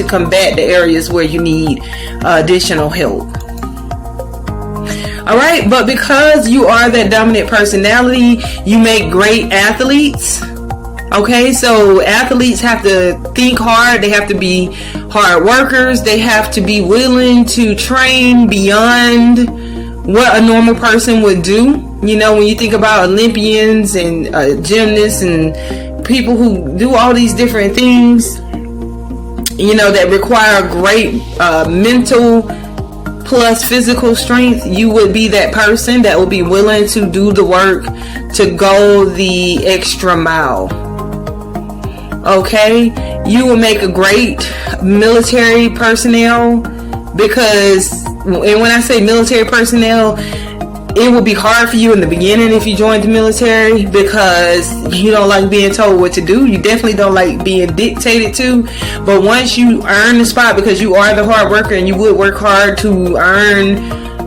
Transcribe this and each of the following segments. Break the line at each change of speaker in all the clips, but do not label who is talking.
to combat the areas where you need additional help. All right, but because you are that dominant personality, you make great athletes. Okay, so athletes have to think hard. They have to be hard workers. They have to be willing to train beyond what a normal person would do. You know, when you think about Olympians and gymnasts and people who do all these different things, you know, that require great mental plus physical strength, you would be that person that would be willing to do the work to go the extra mile. Okay, you will make a great military personnel, because, and when I say military personnel, it will be hard for you in the beginning if you join the military, because you don't like being told what to do. You definitely don't like being dictated to. But once you earn the spot, because you are the hard worker and you would work hard to earn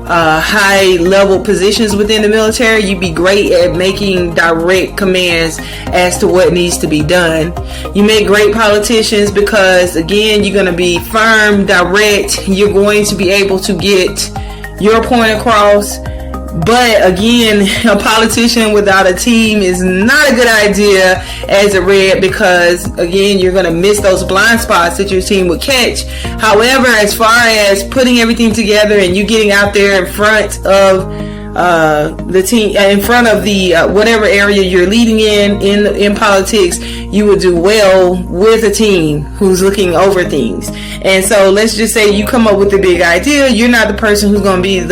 high level positions within the military, you'd be great at making direct commands as to what needs to be done. You make great politicians because, again, you're going to be firm, direct. You're going to be able to get your point across. But again, a politician without a team is not a good idea as a red, because again, you're going to miss those blind spots that your team would catch. However, as far as putting everything together and you getting out there in front of the team, in front of the whatever area you're leading in politics, you will do well with a team who's looking over things. And so let's just say you come up with a big idea. You're not the person who's going to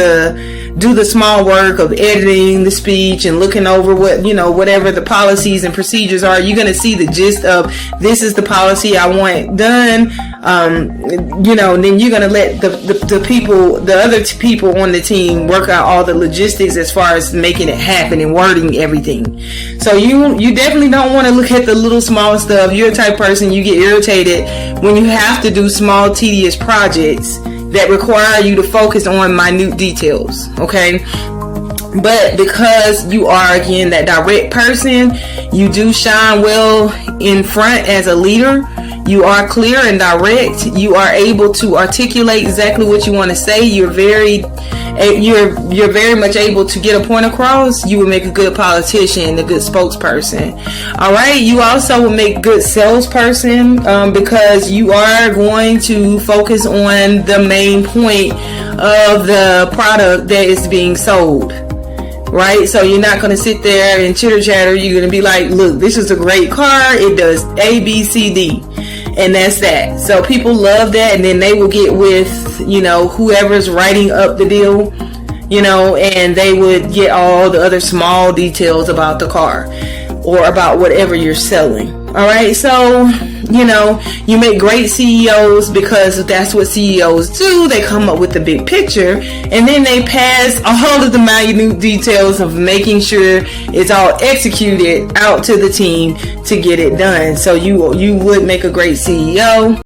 be do the small work of editing the speech and looking over what, you know, whatever the policies and procedures are. You're going to see the gist of, this is the policy I want done. You know, and then you're going to let the people, the other people on the team work out all the logistics as far as making it happen and wording everything. So you definitely don't want to look at the little small stuff. You're the type of person, you get irritated when you have to do small, tedious projects that require you to focus on minute details. Okay, but because you are, again, that direct person, you do shine well in front as a leader. You are clear and direct. You are able to articulate exactly what you want to say. You're very much able to get a point across. You will make a good politician, a good spokesperson. All right. You also will make a good salesperson, because you are going to focus on the main point of the product that is being sold. Right? So you're not going to sit there and chitter chatter. You're going to be like, look, this is a great car. It does A, B, C, D. And that's that. So people love that. And then they will get with, you know, whoever's writing up the deal, you know, and they would get all the other small details about the car or about whatever you're selling. All right. So, you know, you make great CEOs, because that's what CEOs do. They come up with the big picture and then they pass all of the minute details of making sure it's all executed out to the team to get it done. So you would make a great CEO.